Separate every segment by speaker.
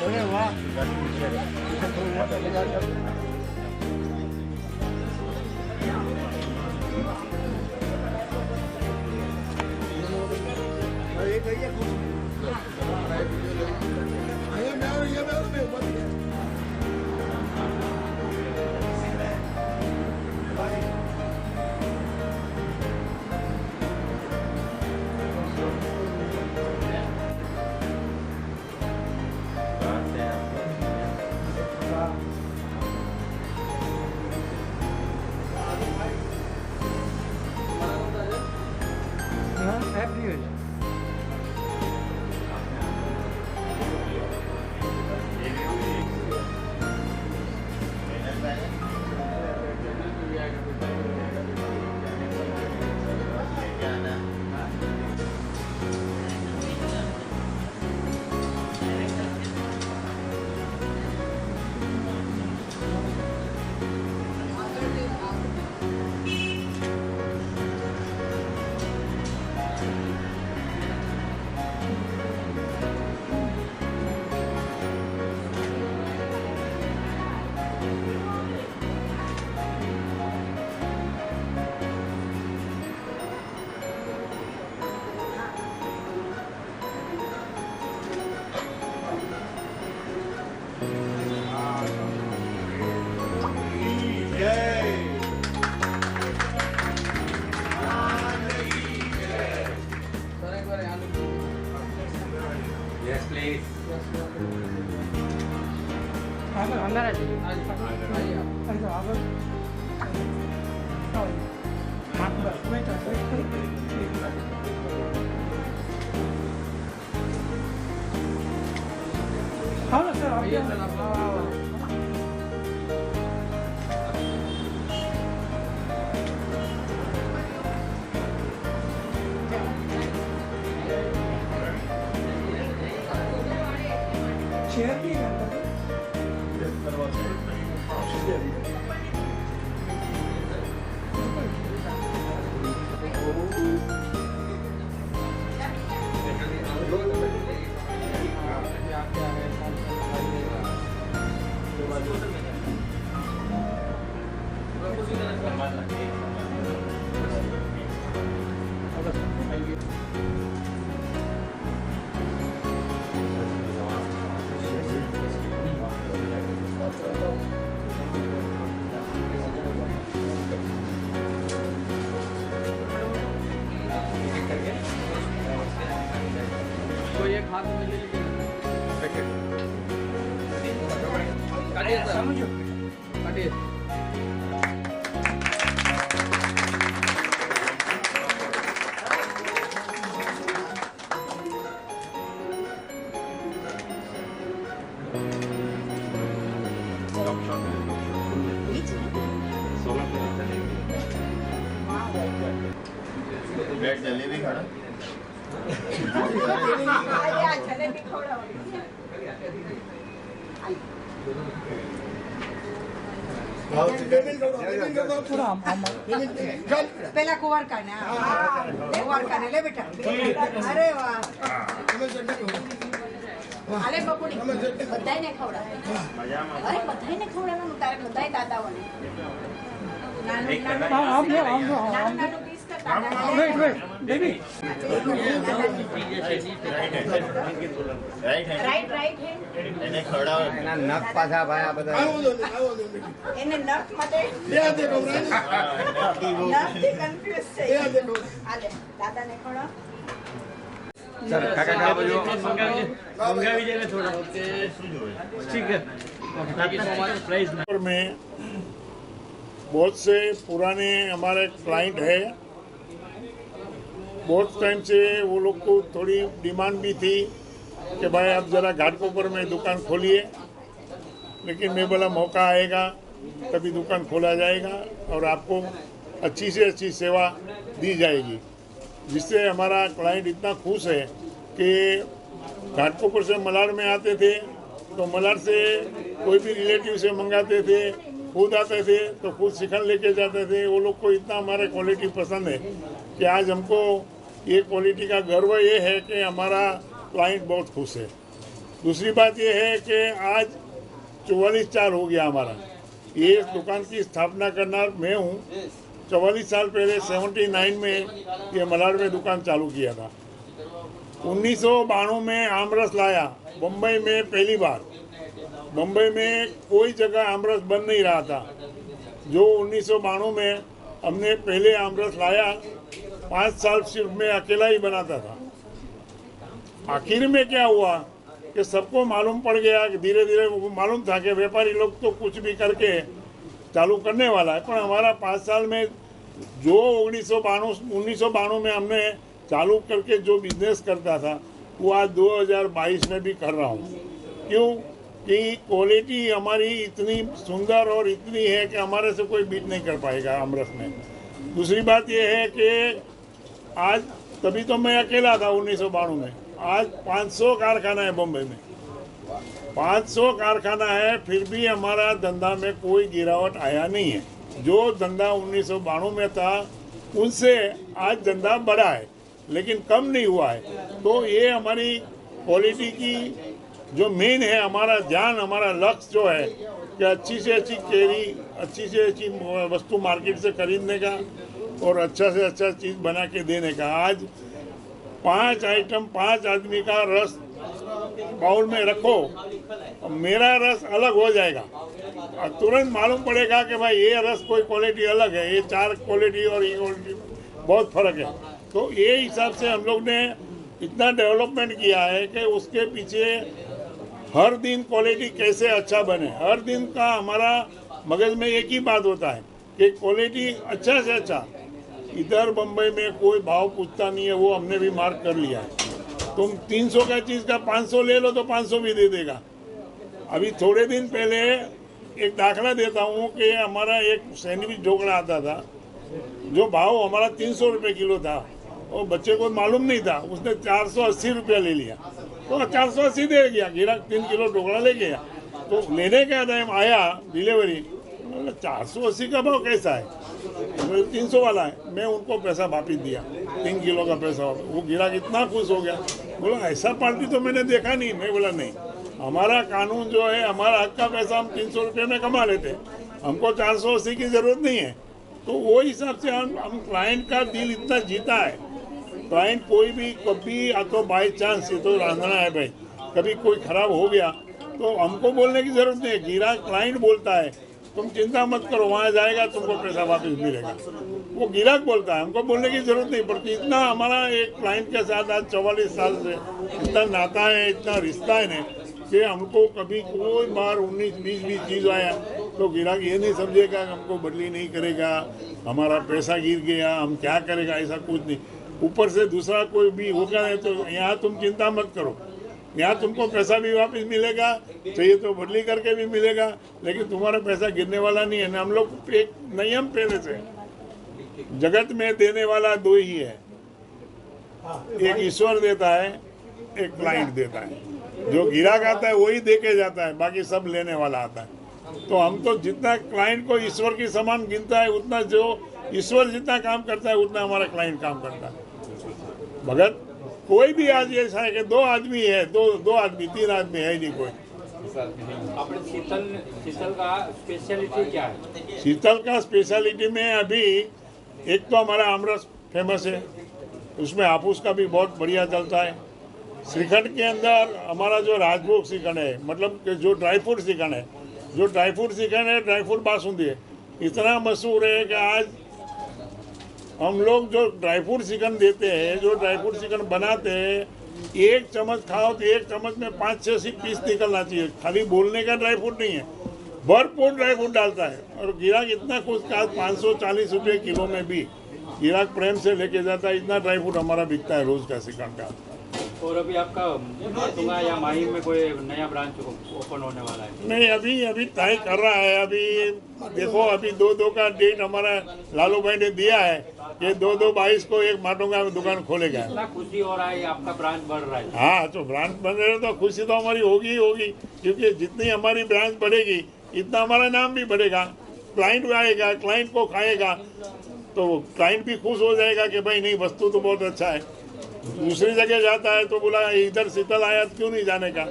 Speaker 1: अरे वाह
Speaker 2: Yes, please.
Speaker 1: अंदर आ जाइए हाँ सर चेयर भी है
Speaker 2: कोई एक हाथ में ले लीजिए काटिए सर समझो काटिए
Speaker 3: ब्रेड जलेबी खाना
Speaker 4: પેલા કુંવર કાને કુંવર કાને લે બેટા અરે વાહ અરે બપુડી બધાયને ખવડાવ અરે બધાયને ખવડાવવાનું તારે બધાય દાદાઓને નાનું piece
Speaker 1: wait baby
Speaker 4: right hand
Speaker 3: એને ખવડાવો
Speaker 2: એના નખ પાછા ભાઈ આ બધા
Speaker 4: એને નખ માટે નખથી કન્ફ્યુઝ છે આલે દાદાને ખવડાવ
Speaker 2: सर काका का जो मंगावी जाए थोड़ा ओके ठीक है thank you so much price
Speaker 5: में बहुत से पुराने हमारे क्लाइंट है, बहुत टाइम से वो लोग को थोड़ी डिमांड भी थी कि भाई आप ज़रा घाटकोपर में दुकान खोलिए, लेकिन मैं बोला मौका आएगा तभी दुकान खोला जाएगा और आपको अच्छी से अच्छी सेवा दी जाएगी, जिससे हमारा क्लाइंट इतना खुश है कि घाटकोपर से मलाड में आते थे तो मलाड से कोई भी रिलेटिव से मंगाते थे, खुद आते थे तो खुद शिखंड लेके जाते थे। वो लोग को इतना हमारा क्वालिटी पसंद है कि आज हमको ये क्वालिटी का गर्व ये है कि हमारा क्लाइंट बहुत खुश है। दूसरी बात ये है कि आज 44 साल हो गया हमारा, ये दुकान की स्थापना करना मैं हूँ। 44 साल पहले 79 में ये मलाड में दुकान चालू किया था। 1992 में आमरस लाया बम्बई में पहली बार। बम्बई में कोई जगह आमरस बन नहीं रहा था। जो 1992 में हमने पहले आमरस लाया, 5 साल सिर्फ मैं अकेला ही बनाता था। आखिर में क्या हुआ कि सबको मालूम पड़ गया कि धीरे धीरे वो मालूम था कि व्यापारी लोग तो कुछ भी करके चालू करने वाला है, पर हमारा 5 साल में जो 1992 में हमने चालू करके जो बिजनेस करता था वो आज 2022 में भी कर रहा हूँ। क्यों कि क्वालिटी हमारी इतनी सुंदर और इतनी है कि हमारे से कोई बीट नहीं कर पाएगा आमरस में। दूसरी बात ये है कि आज, तभी तो मैं अकेला था 1992 में, आज 500 कारखाना है बम्बई में, 500 कारखाना है, फिर भी हमारा धंधा में कोई गिरावट आया नहीं है। जो धंधा 1992 में था उनसे आज धंधा बढ़ा है, लेकिन कम नहीं हुआ है। तो ये हमारी क्वालिटी की जो मेन है, हमारा ध्यान, हमारा लक्ष्य जो है कि अच्छी से अच्छी केरी, अच्छी से अच्छी वस्तु मार्केट से खरीदने का और अच्छा से अच्छा चीज़ बना के देने का। आज 5 आइटम 5 आदमी का रस बाउल में रखो, मेरा रस अलग हो जाएगा और तुरंत मालूम पड़ेगा कि भाई ये रस कोई क्वालिटी अलग है, ये 4 क्वालिटी और ये क्वालिटी बहुत फर्क है। तो ये हिसाब से हम लोग ने इतना डेवलपमेंट किया है कि उसके पीछे हर दिन क्वालिटी कैसे अच्छा बने, हर दिन का हमारा मगज में एक ही बात होता है कि क्वालिटी अच्छा से अच्छा। इधर बम्बई में कोई भाव पूछता नहीं है, वो हमने भी मार्क कर लिया है। तुम 300 का चीज़ का 500 ले लो तो 500 भी दे देगा। अभी थोड़े दिन पहले एक दाखला देता हूँ कि हमारा एक सैंडविच ढोकला आता था, जो भाव हमारा 300 रुपये किलो था, और बच्चे को मालूम नहीं था, उसने 480 रुपया ले लिया, तो 480 दे गया। गिराक 3 किलो ढोकला ले गया, तो लेने का टाइम आया डिलीवरी, 480 का भाव कैसा है, 300 वाला है। मैं उनको पैसा वापिस दिया, 3 किलो का पैसा। वो गिराक इतना खुश हो गया, बोला ऐसा पार्टी तो मैंने देखा नहीं। मैं बोला नहीं, हमारा कानून जो है, हमारा हक का पैसा हम 300 रुपये में कमा लेते हैं, हमको 480 की ज़रूरत नहीं है। तो वो हिसाब से हम क्लाइंट का दिल इतना जीता है। क्लाइंट कोई भी कभी तो बाई चांस, ये तो रांधना है भाई, कभी कोई ख़राब हो गया तो हमको बोलने की ज़रूरत नहीं है, गिराक क्लाइंट बोलता है तुम चिंता मत करो, वहाँ जाएगा तुमको पैसा वापस मिलेगा। वो गिराक बोलता है, हमको बोलने की ज़रूरत नहीं पड़ती। इतना हमारा एक क्लाइंट के साथ आज 44 साल से इतना नाता है, इतना रिश्ता है ना, कि हमको कभी कोई बार 19-20 भी चीज़ आया तो गिराक ये नहीं समझेगा कि हमको बदली नहीं करेगा, हमारा पैसा गिर गया, हम क्या करेगा, ऐसा कुछ नहीं। ऊपर से दूसरा कोई भी होगा नहीं तो यहाँ तुम चिंता मत करो, यहाँ तुमको पैसा भी वापस मिलेगा, चाहिए तो बदली करके भी मिलेगा, लेकिन तुम्हारा पैसा गिरने वाला नहीं है ना। हम लोग एक नियम पहले से, जगत में देने वाला 2 ही है, एक ईश्वर देता है, एक क्लाइंट देता है। जो गिराक आता है वही दे के जाता है, बाकी सब लेने वाला आता है। तो हम तो जितना क्लाइंट को ईश्वर के समान गिनता है, उतना जो ईश्वर जितना काम करता है उतना हमारा क्लाइंट काम करता है। भगत कोई भी आज ऐसा है कि 2 आदमी है, 2 आदमी 3 आदमी है नहीं कोई।
Speaker 6: शीतल का स्पेशलिटी क्या है?
Speaker 5: शीतल का स्पेशलिटी में अभी एक तो हमारा आमरस फेमस है, उसमें हापुस का भी बहुत बढ़िया चलता है। श्रीखंड के अंदर हमारा जो राजभोग श्रीखंड है, मतलब कि जो ड्राई फ्रूट श्रीखंड है, जो ड्राई फ्रूट श्रीखंड है, ड्राई फ्रूट बासुंदी है, इतना मशहूर है कि आज हम लोग जो ड्राई फ्रूट श्रीखंड देते हैं, जो ड्राई फ्रूट श्रीखंड बनाते हैं, 1 चम्मच खाओ तो 1 चम्मच में 5-6 पीस निकलना चाहिए। खाली बोलने का ड्राई फ्रूट नहीं है, भरपूर ड्राई फ्रूट डालता है। और गिराक इतना खुश का 540 रुपये किलो में भी गिराक प्रेम से लेके जाता है। इतना ड्राई फ्रूट हमारा बिकता है रोज का श्रीखंड का।
Speaker 6: और अभी आपका मातुंगा या माहिम में कोई नया ब्रांच ओपन होने वाला है?
Speaker 5: नहीं, अभी तय कर रहा है। अभी देखो, अभी 2-2 का डेट हमारा लालू भाई ने दिया है कि 2-2-22 को एक माटुंगा में दुकान खोलेगा।
Speaker 6: इतना खुशी हो रहा है, आपका ब्रांच बढ़ रहा है।
Speaker 5: हाँ, तो ब्रांच बन रहे तो खुशी तो हमारी होगी ही होगी, क्योंकि जितनी हमारी ब्रांच बढ़ेगी इतना हमारा नाम भी बढ़ेगा, क्लाइंट भी आएगा, क्लाइंट को खाएगा। तो क्लाइंट भी खुश हो जाएगा कि भाई नहीं वस्तु तो बहुत अच्छा है। दूसरी जगह जाता है तो बोला इधर शीतल आया तो क्यों नहीं जाने का।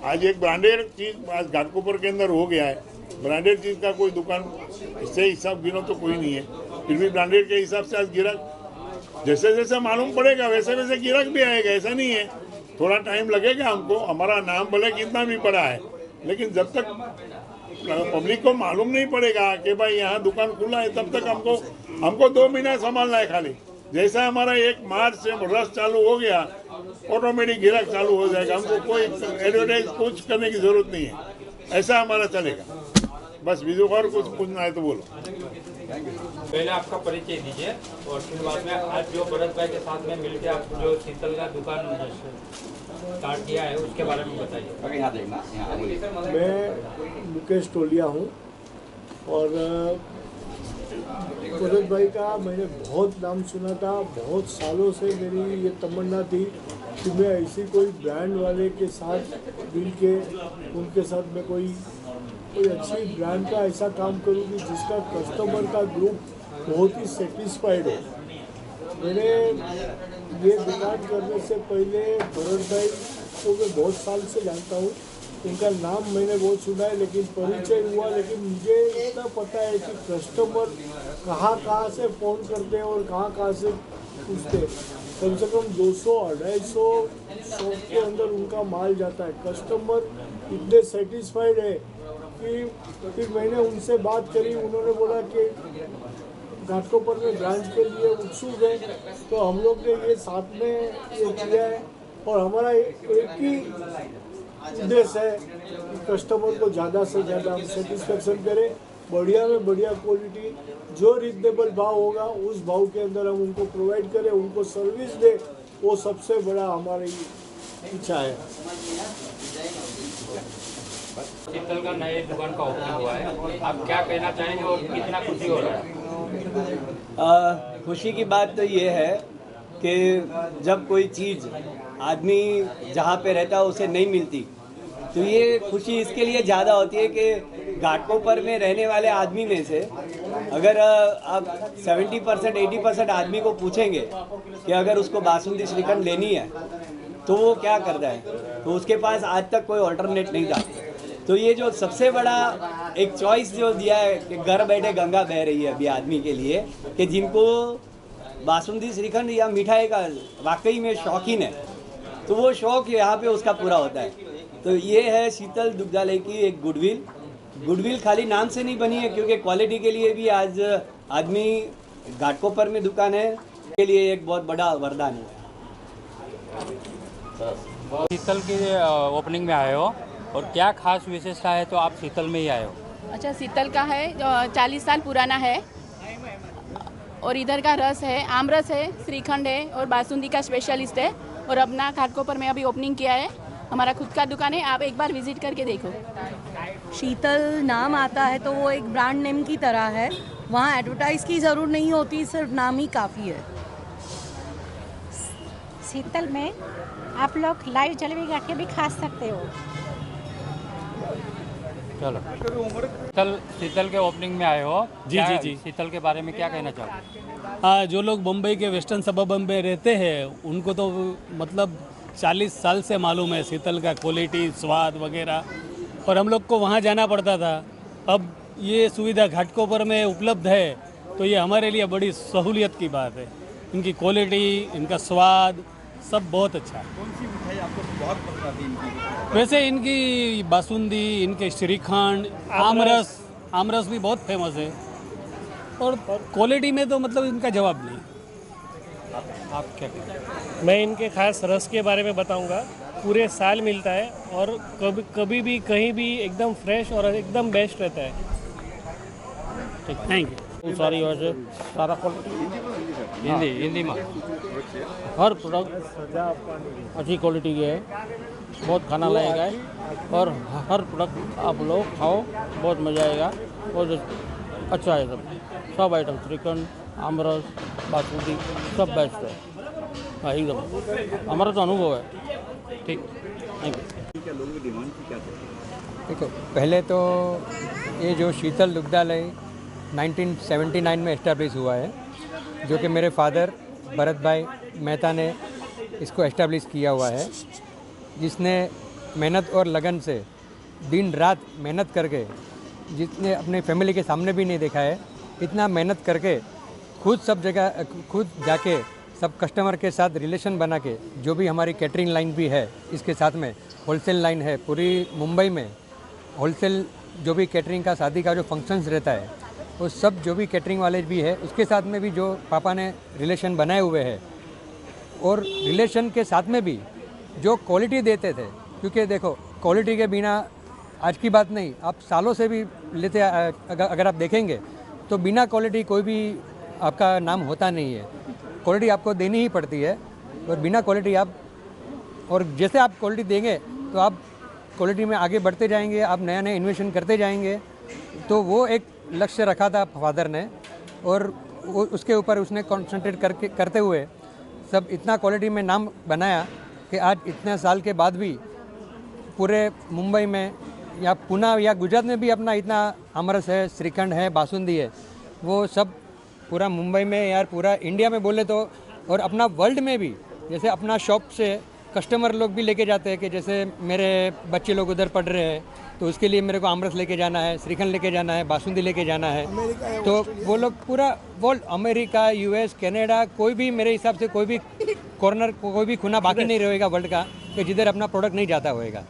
Speaker 5: आज एक ब्रांडेड चीज़ आज घाटकोपर के अंदर हो गया है। ब्रांडेड चीज़ का कोई दुकान इससे हिसाब गिनो तो कोई नहीं है, फिर भी ब्रांडेड के हिसाब से आज गिराक जैसे जैसे मालूम पड़ेगा वैसे वैसे गिराक भी आएगा। ऐसा नहीं है, थोड़ा टाइम लगेगा हमको। हमारा नाम भले कितना भी पड़ा है, लेकिन जब तक पब्लिक को मालूम नहीं पड़ेगा कि भाई यहाँ दुकान खुला है तब तक हमको 2 महीना संभालना है खाली। जैसा हमारा 1 मार्च से रस चालू हो गया ऑटोमेटिक गिराक चालू हो जाएगा। हमको कोई एडवर्टाइज कुछ करने की जरूरत नहीं है, ऐसा हमारा चलेगा। बस बीजू और कुछ पूछना है तो बोलो।
Speaker 6: पहले आपका परिचय दीजिए और फिर बाद में आज जो भरत भाई के साथ में मिलकर आप जो शीतल का दुकान स्टार्ट किया है उसके बारे में बताइए।
Speaker 7: मैं मुकेश टोलिया हूँ और भरत भाई का मैंने बहुत नाम सुना था। बहुत सालों से मेरी ये तमन्ना थी कि मैं ऐसी कोई ब्रांड वाले के साथ मिल के उनके साथ मैं कोई अच्छी ब्रांड का ऐसा काम करूँ कि जिसका कस्टमर का ग्रुप बहुत ही सेटिस्फाइड हो। मैंने ये दुकान करने से पहले भरत भाई को मैं बहुत साल से जानता हूँ। उनका नाम मैंने बहुत सुना है, लेकिन परिचय हुआ। लेकिन मुझे इतना पता है कि कस्टमर कहाँ से फ़ोन करते हैं और कहाँ से पूछते हैं। कम से कम 200-250 शॉप के अंदर उनका माल जाता है। कस्टमर इतने सेटिस्फाइड है कि फिर मैंने उनसे बात करी। उन्होंने बोला कि घाटकोपर में ब्रांच के लिए उत्सुक है, तो हम लोग ने ये साथ में ये किया है। और हमारा एक ही उद्देश्य है कि कस्टमर को ज़्यादा से ज़्यादा हम सेटिस्फेक्शन करें, बढ़िया में बढ़िया क्वालिटी, जो रिजनेबल भाव होगा उस भाव के अंदर हम उनको प्रोवाइड करें, उनको सर्विस दें। वो सबसे बड़ा हमारी इच्छा है।
Speaker 6: शीतल का नए दुकान का ओपनिंग हुआ है, आप क्या कहना चाहेंगे और कितना खुशी हो रहा है?
Speaker 8: खुशी की बात तो ये है कि जब कोई चीज़ आदमी जहाँ पे रहता है उसे नहीं मिलती, तो ये खुशी इसके लिए ज़्यादा होती है कि घाटकोपर में रहने वाले आदमी में से अगर आप 70% 80% आदमी को पूछेंगे कि अगर उसको बासुंदी श्रीखंड लेनी है तो वो क्या करता है, तो उसके पास आज तक कोई ऑल्टरनेट नहीं था। तो ये जो सबसे बड़ा एक चॉइस जो दिया है कि घर बैठे गंगा बह रही है अभी आदमी के लिए, कि जिनको बासुंदी श्रीखंड या मिठाई का वाकई में शौकीन है, तो वो शौक़ यहाँ पे उसका पूरा होता है। तो ये है शीतल दुग्धालय की एक गुडविल खाली नाम से नहीं बनी है, क्योंकि क्वालिटी के लिए भी आज आदमी घाटकोपर में दुकान है के लिए एक बहुत बड़ा वरदान है।
Speaker 6: शीतल की ओपनिंग में आए हो और क्या खास विशेषता है, तो आप शीतल में ही आए हो?
Speaker 9: अच्छा, शीतल का है 40 साल पुराना है और इधर का रस है, आम रस है, श्रीखंड है और बासुंदी का स्पेशलिस्ट है। और अपना घाटकोपर में अभी ओपनिंग किया है, हमारा खुद का दुकान है, आप एक बार विजिट करके देखो।
Speaker 10: शीतल नाम आता है तो वो एक ब्रांड नेम की तरह है, वहाँ एडवर्टाइज की ज़रूरत नहीं होती, सिर्फ नाम ही काफ़ी है।
Speaker 11: शीतल में आप लोग लाइव जलेबी गाठिया भी खा सकते हो।
Speaker 6: चलो, शीतल के ओपनिंग में आए हो, जी। शीतल के बारे में क्या कहना चाहोगे?
Speaker 12: जो लोग बम्बई के वेस्टर्न सबर्ब में रहते हैं उनको तो मतलब 40 साल से मालूम है शीतल का क्वालिटी, स्वाद वगैरह, और हम लोग को वहाँ जाना पड़ता था। अब ये सुविधा घाटकोपर में उपलब्ध है तो ये हमारे लिए बड़ी सहूलियत की बात है। इनकी क्वालिटी, इनका स्वाद सब बहुत अच्छा है।
Speaker 2: कौन सी मिठाई आपको बहुत पसंद आती है इनकी?
Speaker 12: वैसे इनकी बासुंदी, इनके श्रीखंड, आमरस भी बहुत फेमस है, और क्वालिटी में तो मतलब इनका जवाब नहीं।
Speaker 6: आप क्या कहते हैं?
Speaker 13: मैं इनके खास रस के बारे में बताऊंगा। पूरे साल मिलता है और कभी भी कहीं भी एकदम फ्रेश और एकदम बेस्ट रहता है।
Speaker 12: ठीक, थैंक यू।
Speaker 13: सारी वजह सारा
Speaker 6: हिंदी में
Speaker 13: हर प्रोडक्ट अच्छी क्वालिटी के है, बहुत खाना लायक है, और हर प्रोडक्ट आप लोग खाओ, बहुत मज़ा आएगा, बहुत अच्छा है। सब आइटम श्रीखंड, आमरस, बासुंदी सब बेस्ट है। हाँ, एकदम हमारा तो अनुभव है।
Speaker 6: ठीक,
Speaker 13: थैंक यू।
Speaker 2: लोगों की डिमांड क्या है?
Speaker 14: देखो, पहले तो ये जो शीतल दुग्धालय 1979 में एस्टैब्लिश हुआ है, जो कि मेरे फादर भरत भाई मेहता ने इसको एस्टेब्लिश किया हुआ है, जिसने मेहनत और लगन से दिन रात मेहनत करके, जिसने अपने फैमिली के सामने भी नहीं देखा है, इतना मेहनत करके खुद सब जगह खुद जाके सब कस्टमर के साथ रिलेशन बना के, जो भी हमारी कैटरिंग लाइन भी है, इसके साथ में होलसेल लाइन है पूरी मुंबई में। होलसेल जो भी कैटरिंग का शादी का जो फंक्शंस रहता है, वो सब जो भी कैटरिंग वाले भी है, उसके साथ में भी जो पापा ने रिलेशन बनाए हुए हैं, और रिलेशन के साथ में भी जो क्वालिटी देते थे, क्योंकि देखो क्वालिटी के बिना आज की बात नहीं, आप सालों से भी लेते अगर आप देखेंगे तो बिना क्वालिटी कोई भी आपका नाम होता नहीं है। क्वालिटी आपको देनी ही पड़ती है, और बिना क्वालिटी आप, और जैसे आप क्वालिटी देंगे तो आप क्वालिटी में आगे बढ़ते जाएंगे, आप नया नया इन्वेशन करते जाएंगे। तो वो एक लक्ष्य रखा था फादर ने, और वो उसके ऊपर उसने कॉन्सेंट्रेट करते हुए सब इतना क्वालिटी में नाम बनाया कि आज इतने साल के बाद भी पूरे मुंबई में या पुणे या गुजरात में भी अपना इतना आमरस है, श्रीखंड है, बासुंदी है, वो सब पूरा मुंबई में यार पूरा इंडिया में बोले तो, और अपना वर्ल्ड में भी, जैसे अपना शॉप से कस्टमर लोग भी लेके जाते हैं कि जैसे मेरे बच्चे लोग उधर पढ़ रहे हैं तो उसके लिए मेरे को आमरस लेके जाना है, श्रीखंड लेके जाना है, बासुंदी लेके जाना है, तो वो लोग पूरा वर्ल्ड, अमेरिका, यूएस, कनाडा, कोई भी मेरे हिसाब से कोई भी कॉर्नर, कोई भी खुना बाकी नहीं रहेगा वर्ल्ड का कि जिधर अपना प्रोडक्ट नहीं जाता होएगा।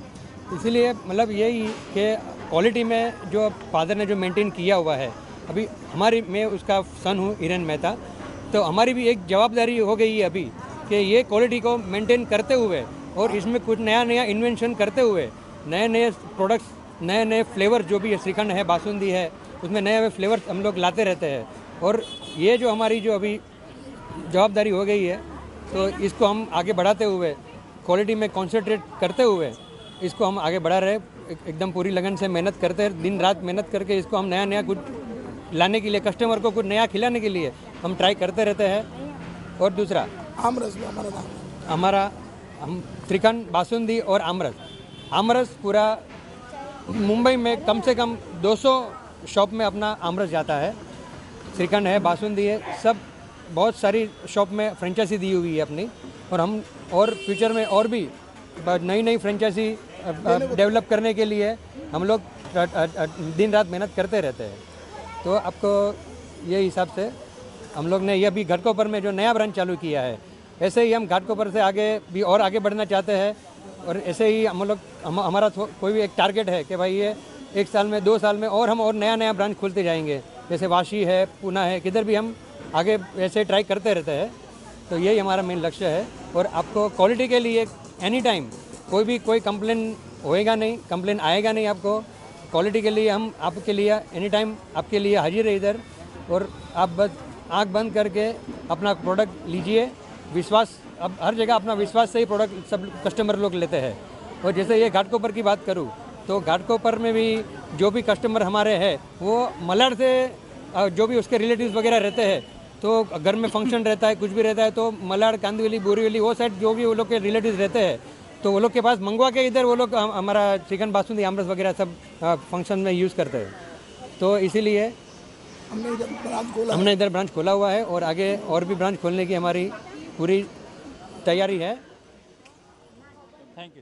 Speaker 14: इसीलिए मतलब यही कि क्वालिटी में जो फादर ने जो मेंटेन किया हुआ है, अभी हमारी, मैं उसका सन हूँ हिरेन मेहता, तो हमारी भी एक जवाबदारी हो गई है अभी कि ये क्वालिटी को मेंटेन करते हुए और इसमें कुछ नया नया इन्वेंशन करते हुए, नए नए प्रोडक्ट्स, नए नए फ्लेवर जो भी है, श्रीखंड है, बासुंदी है, उसमें नए नए फ्लेवर्स हम लोग लाते रहते हैं। और ये जो हमारी जो अभी जवाबदारी हो गई है, तो इसको हम आगे बढ़ाते हुए, क्वालिटी में कॉन्सेंट्रेट करते हुए इसको हम आगे बढ़ा रहे, एकदम पूरी लगन से मेहनत करते हैं, दिन रात मेहनत करके इसको हम नया नया कुछ लाने के लिए, कस्टमर को कुछ नया खिलाने के लिए हम ट्राई करते रहते हैं। और दूसरा
Speaker 15: आमरस,
Speaker 14: हमारा हम श्रीखंड, बासुंदी और आमरस पूरा मुंबई में कम से कम 200 शॉप में अपना आमरस जाता है। श्रीखंड है, बासुंदी है, सब बहुत सारी शॉप में फ्रेंचाइजी दी हुई है अपनी, और हम और फ्यूचर में और भी नई नई फ्रेंचाइजी डेवलप करने के लिए हम लोग दिन रात मेहनत करते रहते हैं। तो आपको ये हिसाब से हम लोग ने ये अभी घाटकोपर में जो नया ब्रांच चालू किया है, ऐसे ही हम घाटकोपर से आगे भी और आगे बढ़ना चाहते हैं। और ऐसे ही हम लोग हमारा कोई भी एक टारगेट है कि भाई ये 1 साल में, 2 साल में और हम और नया नया ब्रांच खोलते जाएंगे, जैसे वाशी है, पुणे है, किधर भी हम आगे ऐसे ट्राई करते रहते हैं। तो यही हमारा मेन लक्ष्य है। और आपको क्वालिटी के लिए एनी टाइम कोई कंप्लेन होएगा नहीं, कंप्लेन आएगा नहीं आपको। क्वालिटी के लिए हम आपके लिए एनी टाइम आपके लिए हाजिर है इधर, और आप बस आँख बंद करके अपना प्रोडक्ट लीजिए। विश्वास, अब हर जगह अपना विश्वास से ही प्रोडक्ट सब कस्टमर लोग लेते हैं। और जैसे ये घाटकोपर की बात करूँ तो घाटकोपर में भी जो भी कस्टमर हमारे हैं, वो मलाड से जो भी उसके रिलेटिव्स वगैरह रहते हैं, तो घर में फंक्शन रहता है, कुछ भी रहता है, तो मलाड, कांदिवली, बोरीवली, वो साइड जो भी वो लोग के रिलेटिव्स रहते हैं, तो वो लोग के पास मंगवा के इधर वो लोग हमारा चिकन, बासुंदी, आमरस वगैरह सब फंक्शन में यूज़ करते हैं। तो इसीलिए हमने इधर ब्रांच खोला हुआ है, और आगे और भी ब्रांच खोलने की हमारी पूरी तैयारी है।
Speaker 13: Thank you.